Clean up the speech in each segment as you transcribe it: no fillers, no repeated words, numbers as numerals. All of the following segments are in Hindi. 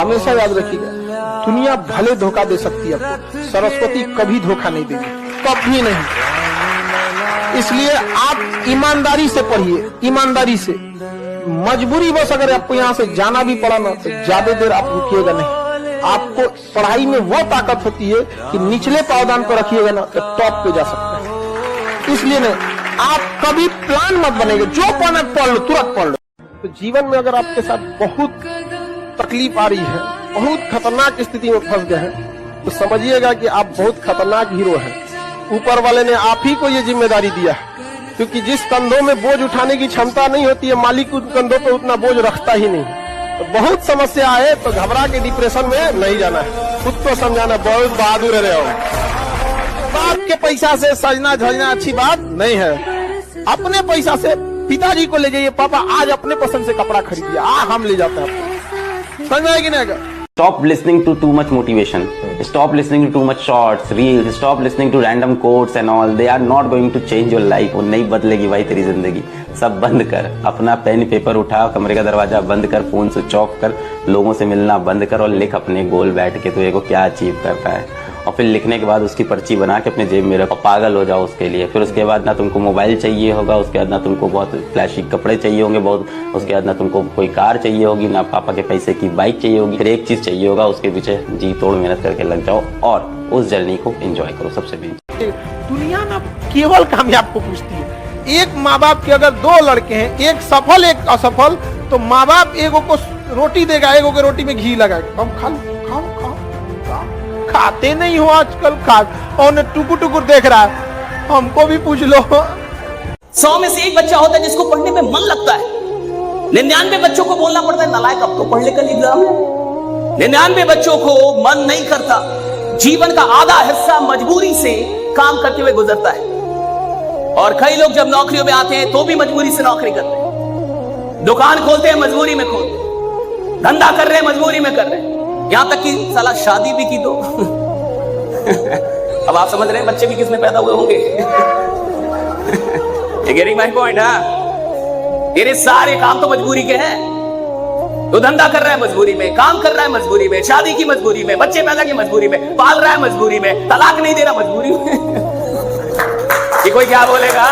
हमेशा याद रखिएगा, दुनिया भले धोखा दे सकती है आपको, सरस्वती कभी धोखा नहीं देगी, कभी नहीं। इसलिए आप ईमानदारी से पढ़िए, ईमानदारी से। मजबूरी बस अगर आपको यहाँ से जाना भी पड़ा ना तो ज्यादा देर आप रुकिएगा नहीं। आपको पढ़ाई में वो ताकत होती है कि निचले पावदान पर रखिएगा ना तो टॉप पे जा सकते हैं। इसलिए नहीं, आप कभी प्लान मत बनेंगे, जो पढ़ना पढ़ लो, तुरंत पढ़ लो। तो जीवन में अगर आपके साथ बहुत तकलीफ आ रही है, बहुत खतरनाक स्थिति में फंस गए हैं, तो समझिएगा कि आप बहुत खतरनाक हीरो हैं। ऊपर वाले ने आप ही को ये जिम्मेदारी दिया है, क्योंकि जिस कंधों में बोझ उठाने की क्षमता नहीं होती है, मालिक उन कंधों पर उतना बोझ रखता ही नहीं। तो बहुत समस्या आए तो घबरा के डिप्रेशन में नहीं जाना है, खुद को समझाना बहुत बहादुर रहे हो। बाप के पैसा से सजना धजना अच्छी बात नहीं है। अपने पैसा से पिताजी को ले जाइए, पापा आज अपने पसंद से कपड़ा खरीदिए, हम ले जाते हैं। समझ में आएगी ना? Stop listening to too much motivation. Stop listening to too much shorts, reels. Stop listening to random quotes and all. They are not going to change your life. वो नहीं बदलेगी भाई तेरी जिंदगी। सब बंद कर, अपना पेन पेपर उठा, कमरे का दरवाजा बंद कर, फोन स्विच ऑफ कर, लोगों से मिलना बंद कर और लिख अपने गोल बैठ के तो को क्या अचीव करना है। और फिर लिखने के बाद उसकी पर्ची बना के अपने जेब में रखो, पागल हो जाओ उसके लिए। फिर उसके बाद ना तुमको मोबाइल चाहिए होगा, उसके बाद ना तुमको बहुत फ्लैशी कपड़े चाहिए होंगे बहुत, उसके बाद ना तुमको कोई कार चाहिए होगी, ना पापा के पैसे की बाइक चाहिए होगी। फिर एक चीज चाहिए होगा, उसके पीछे जी तोड़ मेहनत करके लग जाओ और उस जर्नी को एंजॉय करो। सबसे मेन दुनिया ना केवल कामयाब को पूछती है। एक माँ बाप के अगर दो लड़के हैं, एक सफल एक असफल, तो माँ बाप एगो को रोटी देगा, एगो के रोटी में घी लगाएगा, हम खाओ खाओ। खाते नहीं हो आजकल, और टुकुर टुकुर देख रहा है, हमको भी पूछ लो। 100 में से एक बच्चा होता है जिसको पढ़ने में मन लगता है। 99 बच्चों को बोलना पड़ता है नालायक अब तो पढ़ ले, कल एग्जाम है। 99 बच्चों को मन नहीं करता। जीवन का आधा हिस्सा मजबूरी से काम करते हुए गुजरता है। और कई लोग जब नौकरियों में आते हैं तो भी मजबूरी से नौकरी करते हैं, दुकान खोलते हैं मजबूरी में खोलते हैं, धंधा कर रहे हैं मजबूरी में कर रहे हैं, यहां तक कि साला शादी भी की तो अब आप समझ रहे हैं बच्चे भी किसमें पैदा हुए होंगे। Getting my point? तेरे सारे काम तो मजबूरी के हैं। तो धंधा कर रहा है मजबूरी में, काम कर रहा है मजबूरी में, शादी की मजबूरी में, बच्चे पैदा की मजबूरी में, पाल रहा है मजबूरी में, तलाक नहीं दे रहा मजबूरी में। ये कोई क्या बोलेगा?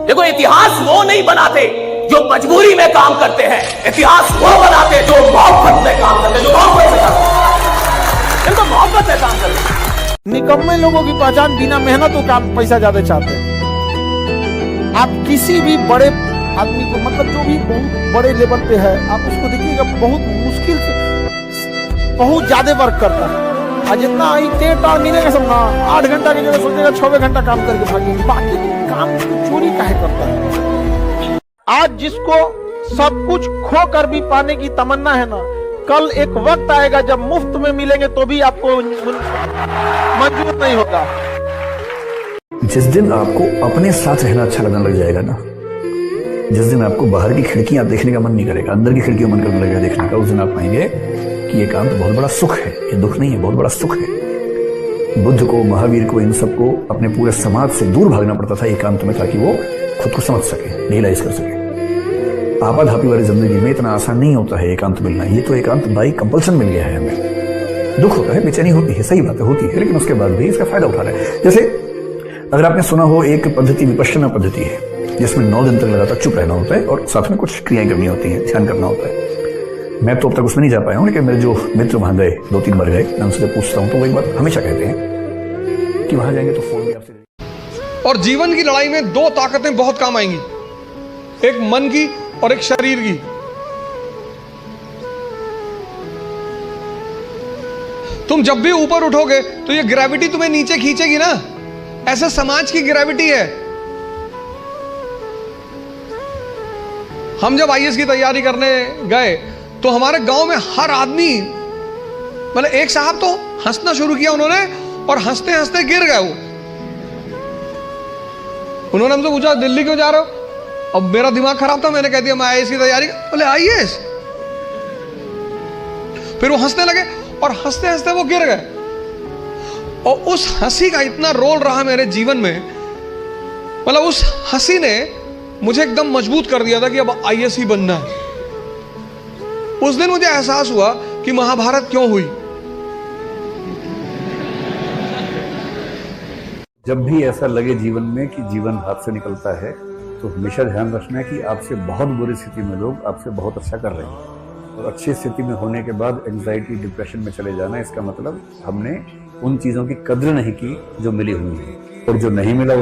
देखो इतिहास वो नहीं बनाते जो मजबूरी में काम करते हैं, इतिहास वो बनाते जो मोहब्बत में काम करते हैं, जो मोहब्बत में काम करते हैं, तो मोहब्बत में काम करते हैं। निकम्मे लोगों की पहचान बिना मेहनत और काम पैसा ज्यादा चाहते हैं। आप किसी भी बड़े आदमी को, मतलब जो भी बहुत बड़े लेवल पे है, आप उसको देखिएगा बहुत मुश्किल से बहुत ज्यादा वर्क करता है। और जितना टेढ़ मिलेगा सब ना 8 घंटा की जगह सोचेगा 6 घंटा काम करके भागेंगे, बाकी काम चोरी काहे करता है। आज जिसको सब कुछ खो कर भी पाने की तमन्ना है ना, कल एक वक्त आएगा जब मुफ्त में मिलेंगे तो भी आपको मंजूर नहीं होगा। जिस दिन आपको अपने साथ रहना अच्छा लगने लग जाएगा ना, जिस दिन आपको बाहर की खिड़कियां देखने का मन नहीं करेगा, अंदर की खिड़कियां मन करने लगेगा देखने का, उस दिन आप पाएंगे कि ये काम तो बहुत बड़ा सुख है, ये दुख नहीं है, बहुत बड़ा सुख है। बुद्ध को, महावीर को, इन सबको अपने पूरे समाज से दूर भागना पड़ता था एकांत में, ताकि वो खुद को समझ सके, रियलाइज कर सके। आपाधापी वाली जिंदगी में इतना आसान नहीं होता है एकांत मिलना। ये तो एकांत बाई कंपल्सन मिल गया है हमें। दुख होता है, बेचैनी होती है, सही बात है, होती है, लेकिन उसके बाद भी इसका फायदा उठा रहे हैं। जैसे अगर आपने सुना हो एक पद्धति विपश्यना पद्धति है, जिसमें 9 दिन तक लगातार चुप रहना होता है और साथ में कुछ क्रियाएं करनी होती हैं, ध्यान करना होता है। मैं तो अब तक उसमें नहीं जा पाया हूं, लेकिन मेरे जो मित्र वहां गए, 2-3 बार गए, मैं उनसे पूछता हूं तो वो एक बात हमेशा कहते हैं कि वहां जाएंगे तो फोन भी आपसे। और जीवन की लड़ाई में 2 ताकतें बहुत काम आएंगी, एक मन की और एक शरीर की। तुम जब भी ऊपर उठोगे तो ये ग्रेविटी तुम्हें नीचे खींचेगी ना, ऐसे समाज की ग्रेविटी है। हम जब आईएएस की तैयारी करने गए तो हमारे गांव में हर आदमी, मतलब एक साहब तो हंसना शुरू किया उन्होंने, और हंसते हंसते गिर गए वो। उन्होंने हमसे पूछा दिल्ली क्यों जा रहे हो? अब मेरा दिमाग खराब था, मैंने कह दिया मैं आईएएस की तैयारी। बोले आईएएस? फिर वो हंसने लगे और हंसते हंसते वो गिर गए। और उस हंसी का इतना रोल रहा मेरे जीवन में, मतलब उस हंसी ने मुझे एकदम मजबूत कर दिया था कि अब आईएएस ही बनना है। उस दिन मुझे एहसास हुआ कि महाभारत क्यों हुई। जब भी ऐसा लगे जीवन में कि जीवन हाथ से निकलता है, तो हमेशा ध्यान रखना है कि आपसे बहुत बुरी स्थिति में लोग आपसे बहुत अच्छा कर रहे हैं, और अच्छी स्थिति में होने के बाद एंजाइटी डिप्रेशन में चले जाना, इसका मतलब हमने उन चीजों की कद्र नहीं की जो मिली हुई है, और जो नहीं मिला